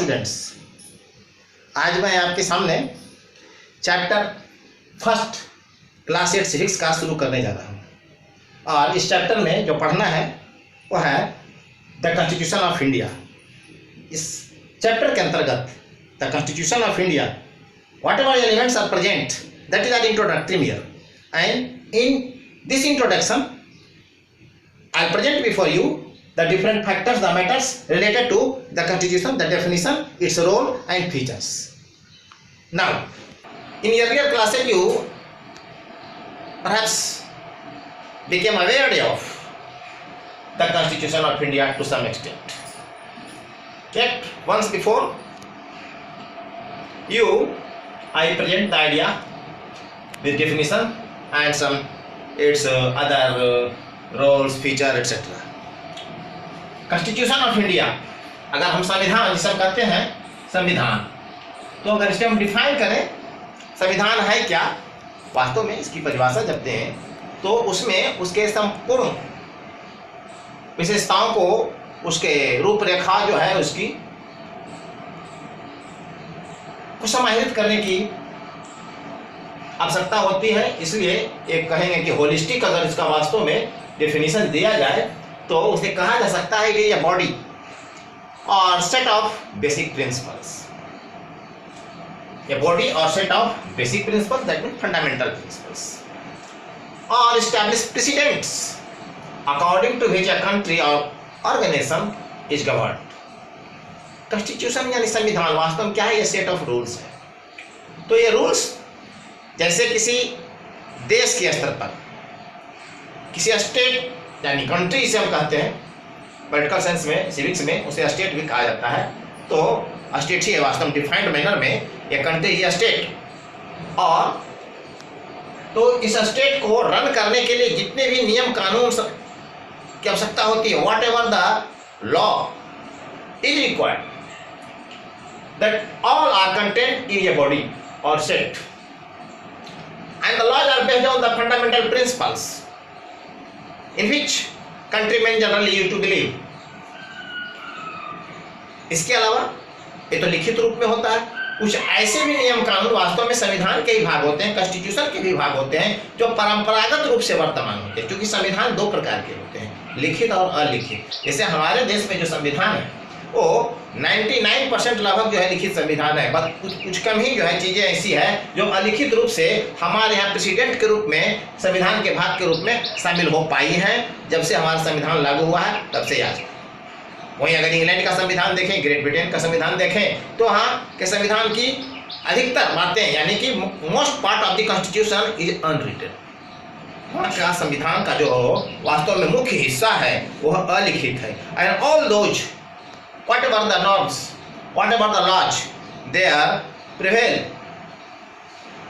Students, आज मैं आपके सामने चैप्टर फर्स्ट क्लास 8 सिविक्स का शुरू करने जा रहा हूँ। और इस चैप्टर में जो पढ़ना है वो है द कॉन्स्टिट्यूशन ऑफ इंडिया। इस चैप्टर के अंतर्गत the Constitution of India, whatever elements are present, that is are introductory year, and in this introduction I will present before you the different factors, the matters related to the constitution, the definition, its role and features. Now, in earlier classes you perhaps became aware of the constitution of India to some extent. Yet once before you, I present the idea with definition and some its other roles, feature, etc. Constitution of India, अगर हम संविधान जिसे हम कहते हैं संविधान, तो अगर इसे हम डिफाइन करें संविधान है क्या, वास्तव में इसकी परिभाषा जब दें तो उसमें उसके संपूर्ण विशेषताओं को, उसके रूपरेखा जो है उसकी को समाहित करने की आवश्यकता होती है। इसलिए एक कहेंगे कि होलिस्टिक अगर इसका वास्तव में डेफिनेशन दिया जाए तो उसे कहा जा सकता है कि यह बॉडी और सेट ऑफ बेसिक प्रिंसिपल्स, ये बॉडी और set of basic principles, that mean fundamental principles, और establish precedents according to which a country और ऑर्गेनाइजेशन इज गवर्न्ड। कॉन्स्टिट्यूशन यानी संविधान वास्तव में क्या है? ये सेट ऑफ रूल्स है। तो ये रूल्स जैसे किसी देश के स्तर पर, किसी स्टेट यानी कंट्री से हम कहते हैं, पॉलिटिकल साइंस में, सिविक्स में उसे स्टेट भी कहा जाता है। तो स्टेट ही है वास्तव में डिफाइंड मैनर में, ये कंट्री है स्टेट। और तो इस स्टेट को रन करने के लिए जितने भी नियम कानून की आवश्यकता होती है, whatever the law is required, that all are content in a body और set, and the laws are based on the fundamental principles in which countrymen generally used to believe. इसके अलावा ये तो लिखित रूप में होता है, कुछ ऐसे भी नियम कानून वास्तव में संविधान के ही भाग होते हैं, कॉन्स्टिट्यूशन के भी भाग होते हैं, जो परंपरागत रूप से वर्तमान होते हैं। क्योंकि संविधान दो प्रकार के होते हैं, लिखित और अलिखित। जैसे हमारे देश में जो संविधान है वो 99% लगभग जो है लिखित संविधान है, बस कुछ कम ही जो है चीज़ें ऐसी है जो अलिखित रूप से हमारे यहाँ प्रेसिडेंट के रूप में, संविधान के भाग के रूप में शामिल हो पाई हैं जब से हमारा संविधान लागू हुआ है तब से आज। वहीं अगर इंग्लैंड का संविधान देखें, ग्रेट ब्रिटेन का संविधान देखें, तो वहाँ के संविधान की अधिकतर बातें यानी कि most part of the constitution is unwritten. वहाँ का संविधान का जो वास्तव में मुख्य हिस्सा है वह अलिखित है। And all those whatever the norms, whatever the laws there prevail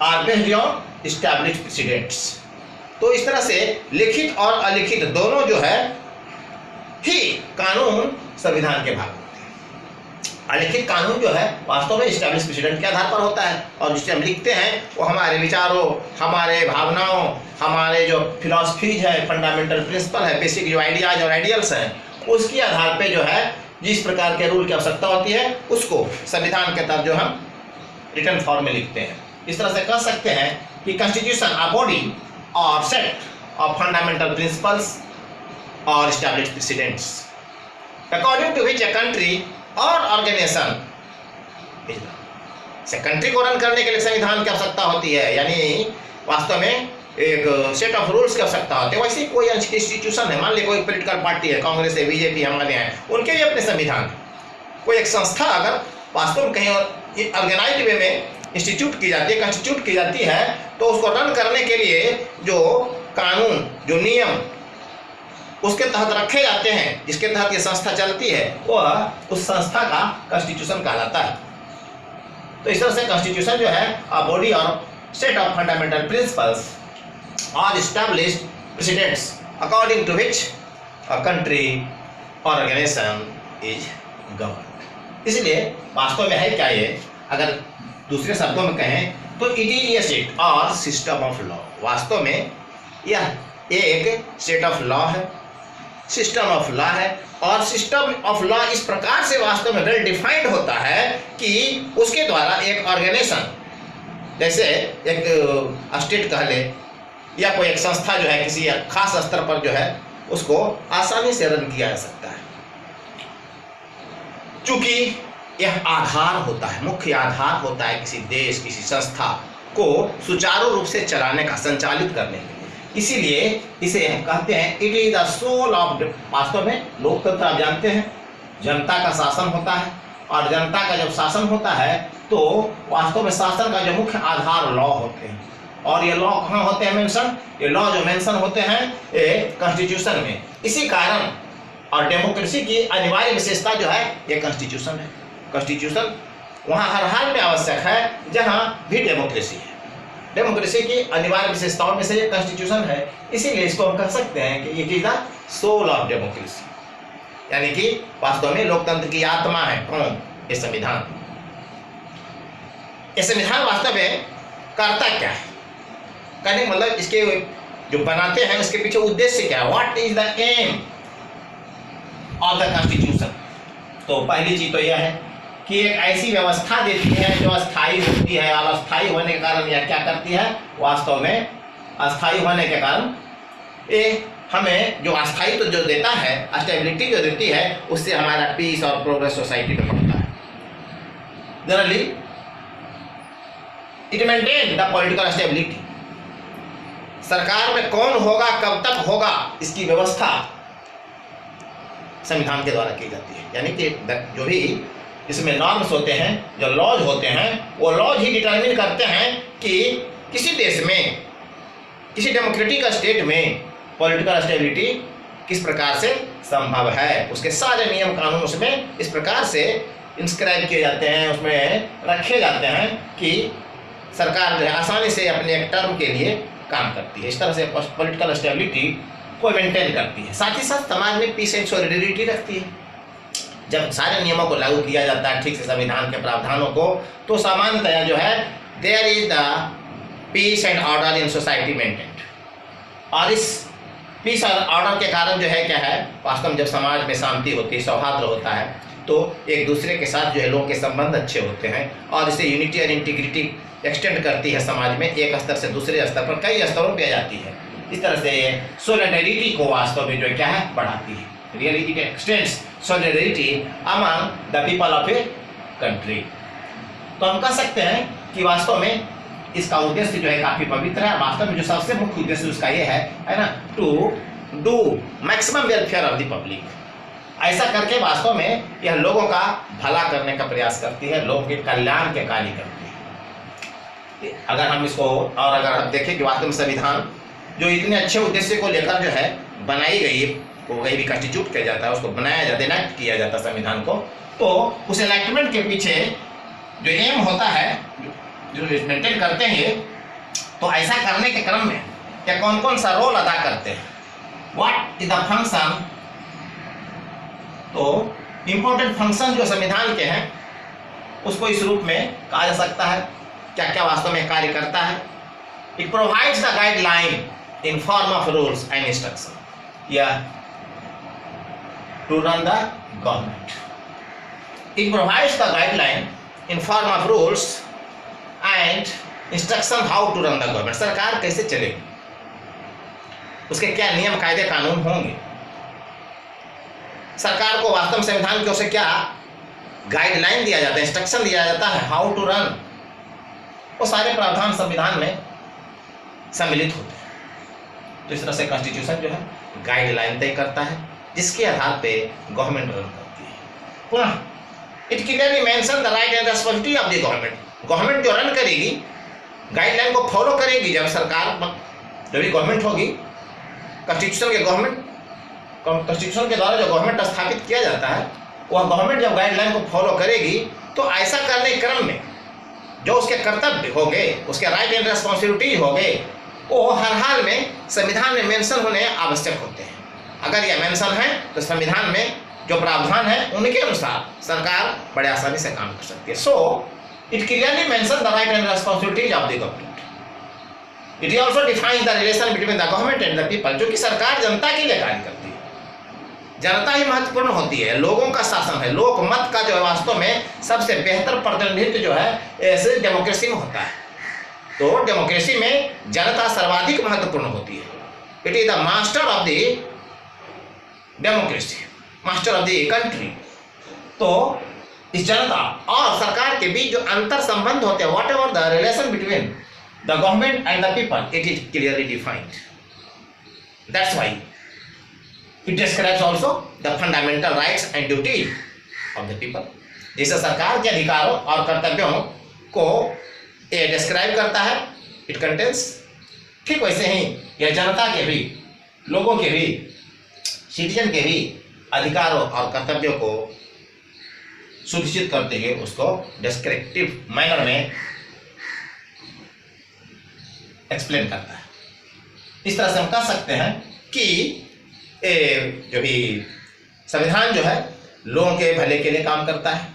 are based on established precedents. तो इस तरह से लिखित और अलिखित दोनों जो है ही कानून संविधान के भाग होते हैं। अलिखित कानून जो है वास्तव में एस्टैब्लिश प्रेसिडेंट के आधार पर होता है, और जिसे हम लिखते हैं वो हमारे विचारों, हमारे भावनाओं, हमारे जो फिलॉसफीज है, फंडामेंटल प्रिंसिपल है, बेसिक जो आइडियाज और आइडियल्स हैं, उसके आधार पे जो है जिस प्रकार के रूल की आवश्यकता होती है उसको संविधान के तहत जो हम रिटन फॉर्म में लिखते हैं। इस तरह से कह सकते हैं कि कॉन्स्टिट्यूशन अ बॉडी और set of fundamental principles or established precedents according to which a country और ऑर्गेनाइजेशन, से कंट्री को रन करने के लिए संविधान की आवश्यकता होती है, यानी वास्तव में एक सेट ऑफ रूल्स की आवश्यकता होती है। वैसे कोई इंस्टीट्यूशन है, मान लीजिए कोई पॉलिटिकल पार्टी है, कांग्रेस है, बीजेपी हमारे हैं, उनके भी अपने संविधान। कोई एक संस्था अगर वास्तव में कहीं ऑर्गेनाइज्ड वे में इंस्टीट्यूट की जाती है, कंस्टिट्यूट की जाती है, तो उसको रन करने के लिए जो कानून, जो नियम उसके तहत रखे जाते हैं, जिसके तहत ये संस्था चलती है, वह उस संस्था का कॉन्स्टिट्यूशन कहलाता है। तो इस तरह से कॉन्स्टिट्यूशन जो है अ बॉडी और सेट ऑफ फंडामेंटल प्रिंसिपल्स और established precedents according to which a country or organization is governed. इसलिए वास्तव में है क्या ये, अगर दूसरे शब्दों में कहें तो इट इज ए सेट और सिस्टम ऑफ लॉ। वास्तव में यह एक सेट ऑफ लॉ है, सिस्टम ऑफ लॉ है, और सिस्टम ऑफ लॉ इस प्रकार से वास्तव में वेल डिफाइंड होता है कि उसके द्वारा एक ऑर्गेनाइजेशन, जैसे एक स्टेट कह ले या कोई एक संस्था जो है किसी खास स्तर पर जो है उसको आसानी से रन किया जा सकता है, चूंकि यह आधार होता है, मुख्य आधार होता है किसी देश किसी संस्था को सुचारू रूप से चलाने का, संचालित करने के लिए। इसीलिए इसे हम कहते हैं it is the soul of, वास्तव में लोकतंत्र आप जानते हैं जनता का शासन होता है, और जनता का जब शासन होता है तो वास्तव में शासन का जो मुख्य आधार लॉ होते हैं, और ये लॉ कहाँ होते हैं मेंशन, ये लॉ जो मेंशन होते हैं ये कॉन्स्टिट्यूशन में। इसी कारण और डेमोक्रेसी की अनिवार्य विशेषता जो है ये कॉन्स्टिट्यूशन है। कॉन्स्टिट्यूशन वहाँ हर हाल में आवश्यक है जहाँ भी डेमोक्रेसी है। डेमोक्रेसी की अनिवार्य विशेषताओं में से ये कॉन्स्टिट्यूशन है, इसीलिए इसको हम कह सकते हैं कि it is the soul of democracy, यानी कि वास्तव में लोकतंत्र की आत्मा है कौन, ये संविधान। ये संविधान वास्तव में करता क्या है, कहने का मतलब इसके जो बनाते हैं उसके पीछे उद्देश्य क्या है, what is the aim of the constitution. तो पहली चीज तो यह है कि एक ऐसी व्यवस्था देती है जो अस्थायी होती है, और अस्थायी होने के कारण यह क्या करती है, वास्तव में अस्थायी होने के कारण ये हमें जो अस्थायित्व जो देता है, स्टेबिलिटी जो देती है, उससे हमारा पीस और प्रोग्रेस सोसाइटी में बढ़ता है। Generally it maintain the political stability. सरकार में कौन होगा कब तक होगा इसकी व्यवस्था संविधान के द्वारा की जाती है, यानी कि जो भी इसमें नॉर्म्स होते हैं, जो लॉज होते हैं, वो लॉज ही डिटरमिन करते हैं कि किसी देश में, किसी डेमोक्रेटिक स्टेट में पॉलिटिकल स्टेबिलिटी किस प्रकार से संभव है। उसके सारे नियम कानून उसमें इस प्रकार से इंस्क्राइब किए जाते हैं, उसमें रखे जाते हैं कि सरकार जो है आसानी से अपने एक टर्म के लिए काम करती है। इस तरह से पॉलिटिकल स्टेबिलिटी को मेंटेन करती है, साथ ही साथ समाज में पीस एंड सॉलिडरिटी रखती है। जब सारे नियमों को लागू किया जाता है ठीक से संविधान के प्रावधानों को, तो सामान्यतया जो है there is the peace and order in society maintained. और इस पीस और ऑर्डर के कारण जो है क्या है, वास्तव में जब समाज में शांति होती है, सौहार्द होता है, तो एक दूसरे के साथ जो है लोगों के संबंध अच्छे होते हैं, और इससे यूनिटी और इंटीग्रिटी एक्सटेंड करती है समाज में, एक स्तर से दूसरे स्तर पर कई स्तरों पर जाती है। इस तरह से ये सोलिडरिटी को वास्तव में जो क्या है बढ़ाती है। Really it extends solidarity among the people of a country। तो हम कह सकते हैं कि वास्तव में इसका उद्देश्य जो है काफी पवित्र है। वास्तव में जो सबसे मुख्य उद्देश्य उसका ये है ना, to do maximum welfare of the public. ऐसा करके वास्तव में यह लोगों का भला करने का प्रयास करती है, लोगों के कल्याण के कार्य करती है। अगर हम इसको और अगर हम देखें कि वास्तव में संविधान जो इतने अच्छे उद्देश्य को लेकर जो है बनाई गई, को कहीं भी कॉन्स्टिट्यूट किया जाता है, उसको बनाया जाता है, इनैक्ट किया जाता है संविधान को, तो उस इनैक्टमेंट के पीछे जो एम होता है, जो मेंटेन करते हैं, तो ऐसा करने के क्रम में क्या कौन कौन सा रोल अदा करते हैं, व्हाट इज द फंक्शन। तो इंपॉर्टेंट फंक्शन जो संविधान के हैं उसको इस रूप में कहा जा सकता है, क्या क्या वास्तव में कार्य करता है। It provides the guideline in form of rules and instruction या to run the government। It provides the guideline in form of rules and instruction how to run the government। सरकार कैसे चलेगी, उसके क्या नियम कायदे कानून होंगे, सरकार को वास्तव में संविधान की ओर से क्या गाइडलाइन दिया जाता है, इंस्ट्रक्शन दिया जाता है, हाउ टू रन, वो सारे प्रावधान संविधान में सम्मिलित होते हैं। तो इस तरह से कॉन्स्टिट्यूशन जो है गाइडलाइन तय करता है जिसके आधार पे गवर्नमेंट रन करती है। पुनः it clearly mention the right and responsibility of the government. Government जो रन करेगी गाइडलाइन को फॉलो करेगी। जब सरकार जब भी गवर्नमेंट होगी, कॉन्स्टिट्यूशन के द्वारा जो गवर्नमेंट स्थापित किया जाता है, वह गवर्नमेंट जब गाइडलाइन को फॉलो करेगी तो ऐसा करने के क्रम में जो उसके कर्तव्य होंगे, उसके राइट एंड रिस्पांसिबिलिटी होंगे, वो हर हाल में संविधान में मेंशन होने आवश्यक होते हैं। अगर यह मेंशन है तो संविधान में जो प्रावधान है उनके अनुसार सरकार बड़े आसानी से काम कर सकती है। So it clearly mention the right and responsibilities of the government. It also defines the relation between the government and the people, जो कि सरकार जनता के लिए कार्य करती है। जनता ही महत्वपूर्ण होती है, लोगों का शासन है। लोक मत का जो है वास्तव में सबसे बेहतर प्रतिनिधित्व जो है ऐसे डेमोक्रेसी में होता है। तो डेमोक्रेसी में जनता सर्वाधिक महत्वपूर्ण होती है। It is the master of the democracy, master of the country. तो इस जनता और सरकार के बीच जो अंतर संबंध होते हैं, what ever the relation between the government and the people, it is clearly defined. That's why it describes also the fundamental rights and duty of the people. जिसे सरकार के अधिकारों और कर्तव्यों को ये डिस्क्राइब करता है, इट कंटेन्स। ठीक वैसे ही यह जनता के भी, लोगों के भी, सिटीजन के भी अधिकारों और कर्तव्यों को सुनिश्चित करते हुए उसको डिस्क्रिप्टिव मैनर में एक्सप्लेन करता है। इस तरह से हम कह सकते हैं कि जो भी संविधान जो है लोगों के भले के लिए काम करता है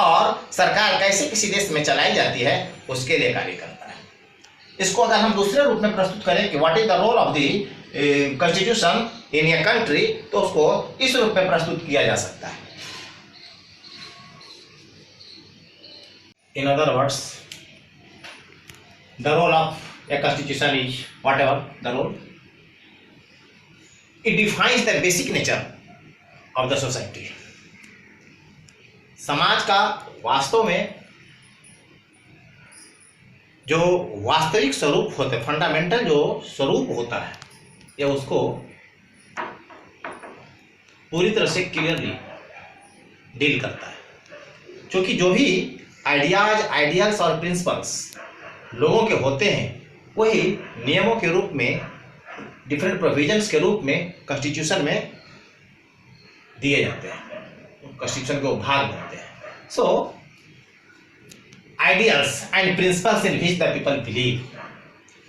और सरकार कैसे किसी देश में चलाई जाती है उसके लिए कार्य करता है। इसको अगर हम दूसरे रूप में प्रस्तुत करें कि what is the role of the constitution in a country, तो उसको इस रूप में प्रस्तुत किया जा सकता है। In other words, the role of a constitution is whatever the role, it defines the basic nature of the society. समाज का वास्तव में जो वास्तविक स्वरूप होते, फंडामेंटल जो स्वरूप होता है, यह उसको पूरी तरह से क्लियरली डील करता है। क्योंकि जो भी आइडियाल्स और प्रिंसिपल्स लोगों के होते हैं, वही नियमों के रूप में, डिफरेंट प्रोविजंस के रूप में कॉन्स्टिट्यूशन में दिए जाते हैं, कॉन्स्टिट्यूशन के भाग बनते हैं। सो ideals and principles in which the people believe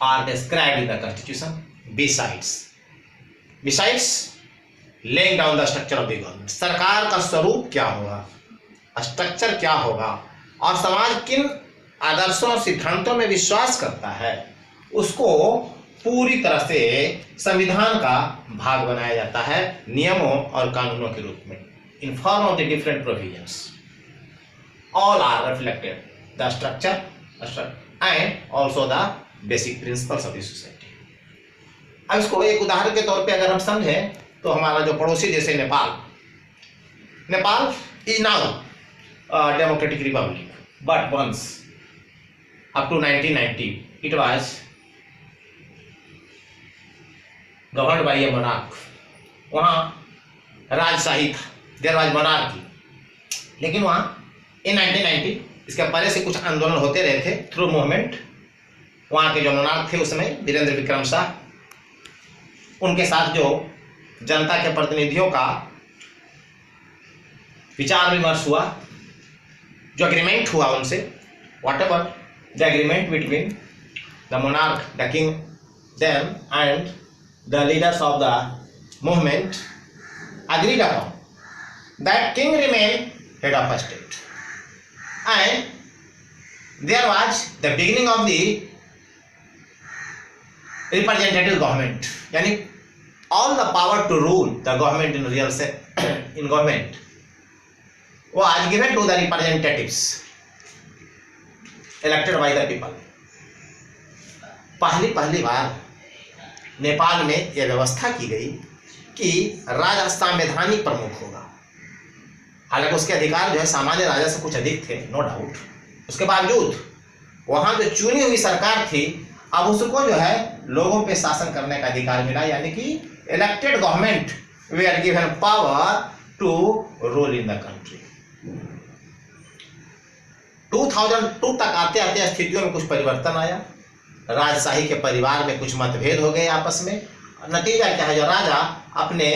are described in the constitution, besides laying down the structure of the government। सरकार का स्वरूप क्या होगा, स्ट्रक्चर क्या होगा और समाज किन आदर्शों और सिद्धांतों में विश्वास करता है, उसको पूरी तरह से संविधान का भाग बनाया जाता है नियमों और कानूनों के रूप में। In form of the different provisions, all are reflected the structure and also the basic principles of the society। अब इसको एक उदाहरण के तौर पे अगर हम समझें तो हमारा जो पड़ोसी देश है Nepal is now democratic republic, but once up to 1990 it was governed by a monarch. वहाँ राजशाही था, देयर वाज मोनार्की। लेकिन वहाँ इन 1990, इसके पहले से कुछ आंदोलन होते रहे थे थ्रू मूवमेंट। वहाँ के जो मोनार्क थे उसमें वीरेंद्र विक्रम शाह, उनके साथ जो जनता के प्रतिनिधियों का विचार विमर्श हुआ, जो एग्रीमेंट हुआ उनसे, whatever the agreement between the monarch, the king then and the leaders of the movement agreed upon that king remain head of a state, and there was the beginning of the representative government, yani all the power to rule the government in government was given to the representatives elected by the people। पहली बार नेपाल में यह व्यवस्था की गई कि राजा संवैधानिक प्रमुख होगा। हालांकि उसके अधिकार जो है सामान्य राजा से कुछ अधिक थे, नो डाउट। उसके बावजूद वहाँ जो चुनी हुई सरकार थी, अब उसको जो है लोगों पे शासन करने का अधिकार मिला, यानी कि elected government we are given power to rule in the country. 2002 तक आते आते स्थितियों में कुछ परिवर्तन आया, राजशाही के परिवार में कुछ मतभेद हो गए आपस में। नतीजा क्या है, जो राजा अपने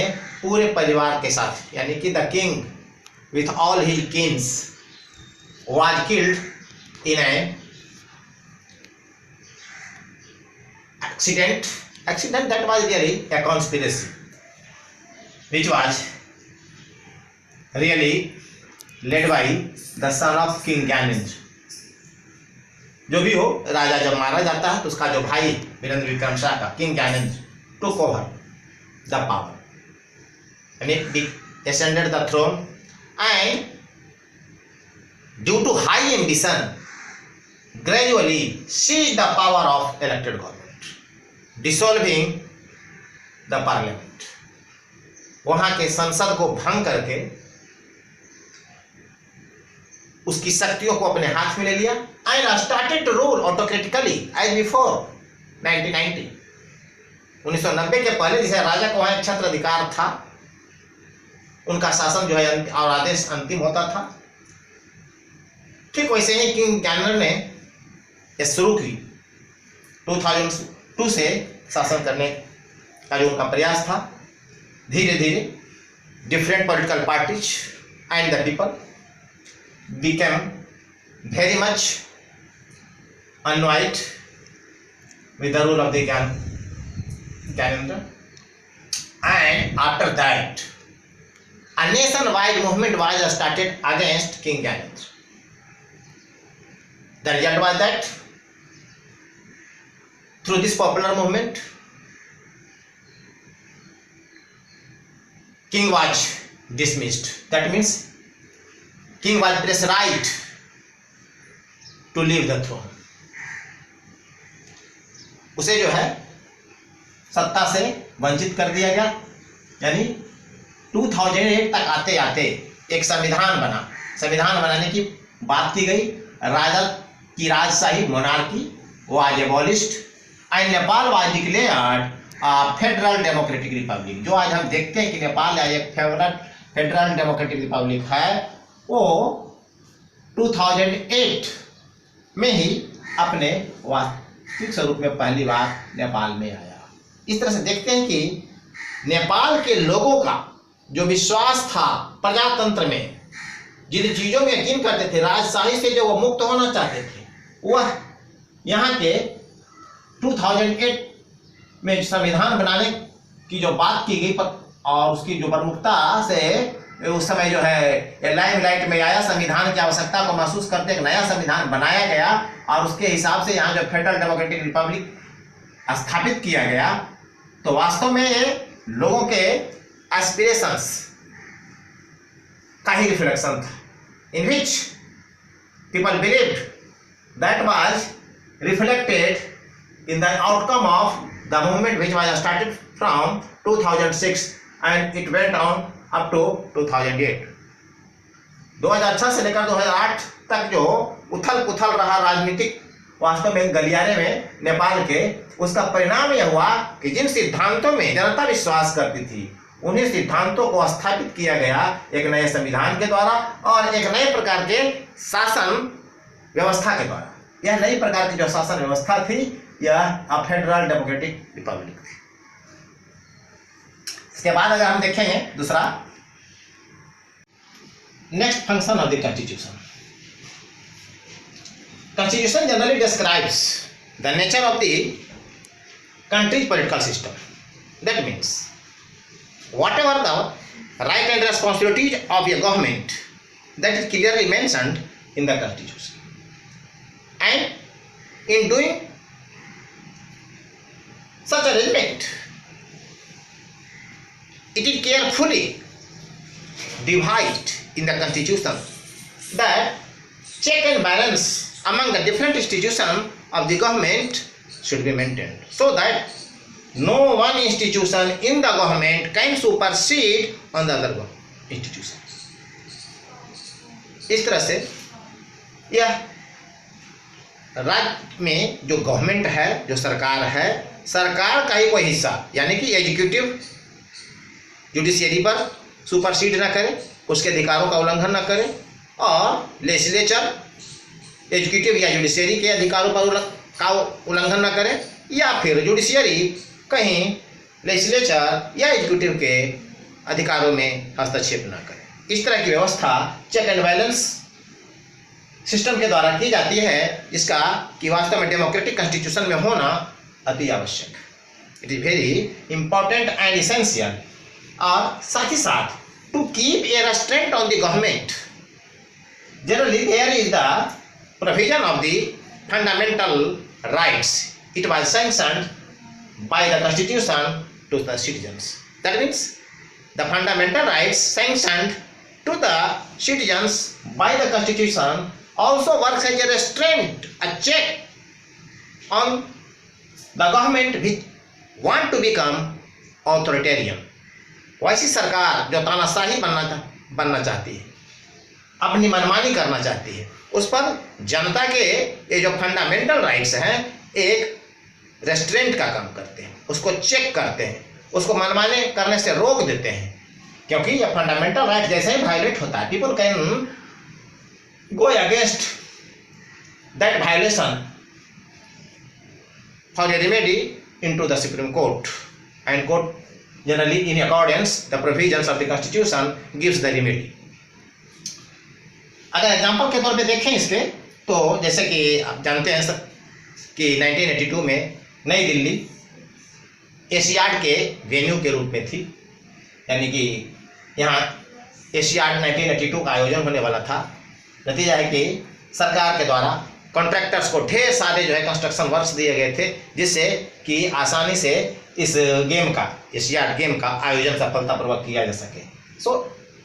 पूरे परिवार के साथ, यानी कि the king with all his kings was killed in an accident that was really a conspiracy which was really led by the son of King Gyanendra। जो भी हो, राजा जब मारा जाता है तो उसका जो भाई वीरेंद्र विक्रम शाह का, king Gyanendra, took over the power, and ascended the throne and due to high ambition gradually seized the power of elected government, dissolving the parliament. वहां के संसद को भंग करके उसकी शक्तियों को अपने हाथ में ले लिया and started to rule autocratically as before 1990. 1990 के पहले जैसे राजा को वहां छत्र अधिकार था, उनका शासन जो है और आदेश अंतिम होता था, ठीक वैसे ही किंग गैनर ने ये शुरू की 2002 से शासन करने का जो उनका प्रयास था। धीरे धीरे different political parties and the people became very much annoyed with the rule of the Gyanendra, and after that a nationwide movement was started against King Gyanendra. The result was that through this popular movement, King was dismissed. That means King was pressurized to leave the throne. उसे जो है सत्ता से वंचित कर दिया गया, यानी 2008 तक आते आते एक संविधान बना। संविधान बनाने की बात की गई, राजा की राजशाही monarchy was abolished and Nepal was declared federal democratic Republic. जो आज हम देखते हैं कि नेपाल आज एक फेडरल डेमोक्रेटिक रिपब्लिक है, वो 2008 में ही अपने वास्तविक स्वरूप में पहली बार नेपाल में आया। इस तरह से देखते हैं कि नेपाल के लोगों का जो विश्वास था प्रजातंत्र में, जिन चीजों में यकीन करते थे, राजशाही से जो वो मुक्त होना चाहते थे, वह यहाँ के 2008 में संविधान बनाने की जो बात की गई और उसकी जो प्रमुखता से उस समय जो है लाइमलाइट में आया, संविधान की आवश्यकता को महसूस करते एक नया संविधान बनाया गया और उसके हिसाब से यहाँ जो फेडरल डेमोक्रेटिक रिपब्लिक स्थापित किया गया, तो वास्तव में ये लोगों के एस्पिरेशंस का ही रिफ्लेक्शन था, in which people believed that was reflected in the outcome of the movement which was started from 2006 and it went on up to 2008। 2006 से लेकर 2008 तक जो उथल पुथल रहा राजनीतिक वास्तव में गलियारे में नेपाल के, उसका परिणाम यह हुआ कि जिन सिद्धांतों में जनता विश्वास करती थी, उन्हीं सिद्धांतों को स्थापित किया गया एक नए संविधान के द्वारा और एक नए प्रकार के शासन व्यवस्था के द्वारा। यह नई प्रकार की जो शासन व्यवस्था थी, यह फेडरल डेमोक्रेटिक रिपब्लिक थी। इसके बाद अगर हम देखेंगे दूसरा, next function of the constitution. Constitution generally describes the nature of the country's political system. That means whatever the right and responsibilities of a government, that is clearly mentioned in the Constitution. And in doing such arrangement, it is carefully divided in the Constitution that check and balance among the different institutions of the government should be maintained, so that no one institution in the government can supersede on the other institution. इस तरह से यह राज्य में जो government है, जो सरकार है, सरकार का ही कोई हिस्सा, यानी कि एग्जीक्यूटिव जुडिशियरी पर सुपरसीड न करे, उसके अधिकारों का उल्लंघन न करे, और लेजिस्लेचर एग्जीक्यूटिव या जुडिशियरी के अधिकारों का उल्लंघन न करे, या फिर जुडिशियरी कहीं लेजिस्लेचर या एग्जीक्यूटिव के अधिकारों में हस्तक्षेप न करे। इस तरह की व्यवस्था चेक एंड बैलेंस सिस्टम के द्वारा की जाती है, जिसका कि वास्तव में डेमोक्रेटिक कॉन्स्टिट्यूशन में होना अति आवश्यक है। It is very important and essential. और साथ ही साथ to keep a restraint on the government, generally there is the provision of the fundamental rights. It was sanctioned by the Constitution to the citizens. That means the fundamental rights sanctioned to the citizens by the Constitution also works as a restraint, a check on the government which want to become authoritarian. वैसी सरकार जो तानाशाही बनना चाहती है, अपनी मनमानी करना चाहती है, उस पर जनता के ये जो फंडामेंटल राइट्स हैं एक रेस्ट्रेंट का काम करते हैं, उसको चेक करते हैं, उसको मनमाने करने से रोक देते हैं, क्योंकि ये फंडामेंटल राइट जैसे ही वायलेट होता है, people can go against that violation for a remedy into the supreme court, and court generally in accordance the provisions of the constitution gives the remedy. अगर एग्जांपल के तौर पे देखें इसके, तो जैसे कि आप जानते हैं कि 1982 में नई दिल्ली एशियाड के वेन्यू के रूप में थी, यानी कि यहाँ एशियाड 1982 का आयोजन होने वाला था। नतीजा है कि सरकार के द्वारा कॉन्ट्रैक्टर्स को ढेर सारे जो है कंस्ट्रक्शन वर्क्स दिए गए थे, जिससे कि आसानी से इस गेम का, एशियाड गेम का आयोजन सफलतापूर्वक किया जा सके। So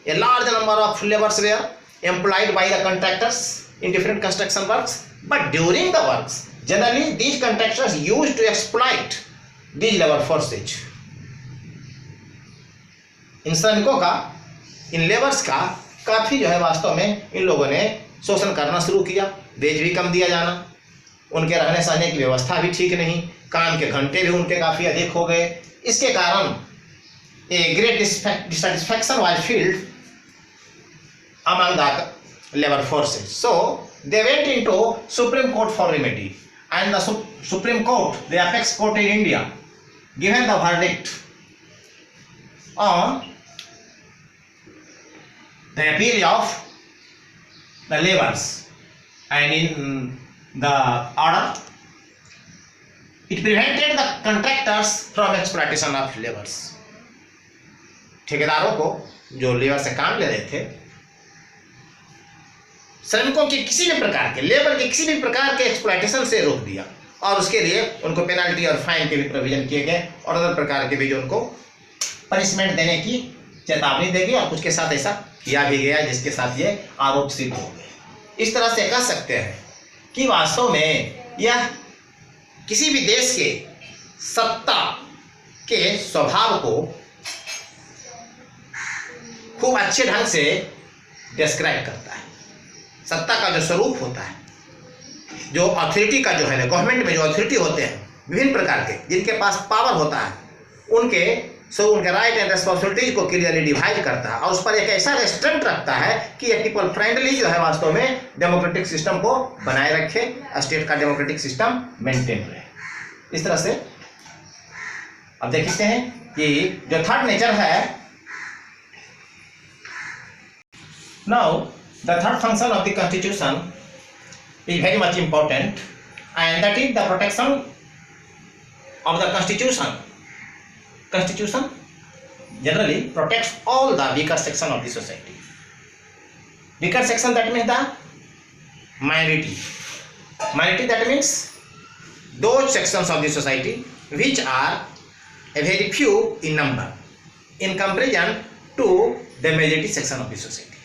a large number of labours were employed by the contractors in different construction works, but during the works generally these contractors used to exploit these labour forces. इन श्रमिकों का, इन लेबर्स का काफ़ी जो है वास्तव में इन लोगों ने शोषण करना शुरू किया। वेज भी कम दिया जाना, उनके रहने सहने की व्यवस्था भी ठीक नहीं, काम के घंटे भी उनके काफ़ी अधिक हो गए। इसके कारण a great dissatisfaction was field among the labour forces, so they went into supreme court for remedy, and the supreme court, the apex court in India, given the verdict on the appeal of the laborers, and in the order it prevented the contractors from exploitation of laborers. ठेकेदारों को जो labour से काम ले रहे थे, श्रमिकों के किसी भी प्रकार के, लेबर के किसी भी प्रकार के एक्सप्लॉइटेशन से रोक दिया, और उसके लिए उनको पेनल्टी और फाइन के भी प्रोविजन किए गए, और अदर प्रकार के भी जो उनको पनिशमेंट देने की चेतावनी देगी, और कुछ के साथ ऐसा किया भी गया जिसके साथ ये आरोप सिद्ध हो गए। इस तरह से कह सकते हैं कि वास्तव में यह किसी भी देश के सत्ता के स्वभाव को खूब अच्छे ढंग से डिस्क्राइब करता है। सत्ता का जो स्वरूप होता है, जो अथॉरिटी का जो है ना, गवर्नमेंट में जो अथॉरिटी होते हैं विभिन्न प्रकार के, जिनके पास पावर होता है, उनके उनके राइट एंड रेस्पॉन्सिबिलिटीज को क्लियरली डिवाइड करता है, और उस पर एक ऐसा रेस्ट्रेंट रखता है कि ये पीपल फ्रेंडली जो है वास्तव में डेमोक्रेटिक सिस्टम को बनाए रखे, स्टेट का डेमोक्रेटिक सिस्टम मेंटेन रहे। इस तरह से अब देखते हैं कि जो थर्ड नेचर है, now the third function of the constitution is very much important, and that is the protection of the constitution. Constitution generally protects all the weaker section of the society. Weaker section, that means the minority. Minority, that means those sections of the society which are a very few in number in comparison to the majority section of the society.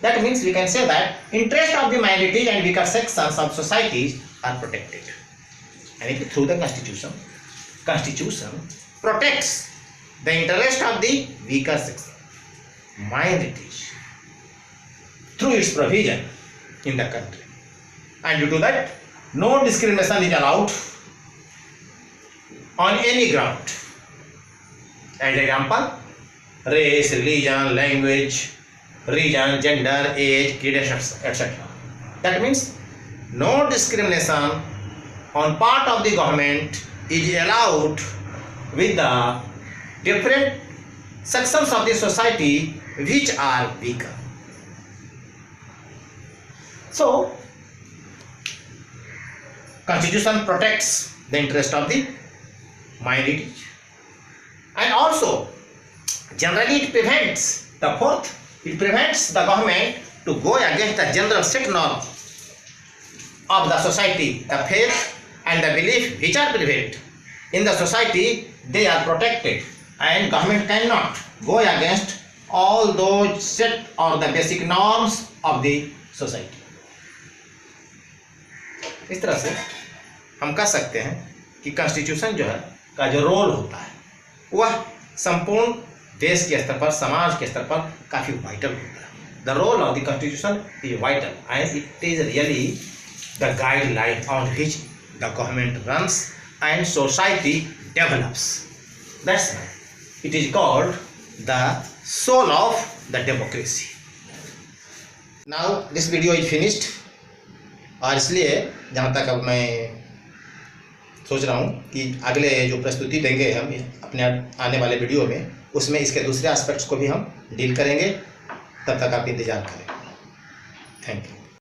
That means we can say that interest of the minority and weaker sections of societies are protected. And through the Constitution protects the interest of the weaker section, minorities, through its provision in the country, and due to that no discrimination is allowed on any ground. As example, race, religion, language, region, gender, age, creed, etc. That means no discrimination on part of the government is allowed with the different sections of the society which are weaker. So Constitution protects the interest of the minority, and also generally it prevents the government to go against the general set norm of the society. The faith and the belief which are prevalent in the society, they are protected, and government cannot go against all those set or the basic norms of the society. इस तरह से हम कह सकते हैं कि constitution जो है का जो रोल होता है वह संपूर्ण देश के स्तर पर, समाज के स्तर पर काफी वाइटल होता है. The role of the constitution is vital and it is really the guideline on which the government runs and society develops. That's why it is called the soul of the democracy. Now this video is finished. और इसलिए जहाँ तक अब मैं सोच रहा हूँ कि अगले जो प्रस्तुति देंगे हम अपने आने वाले वीडियो में, उसमें इसके दूसरे एस्पेक्ट्स को भी हम डील करेंगे. तब तक आप इंतजार करें. Thank you.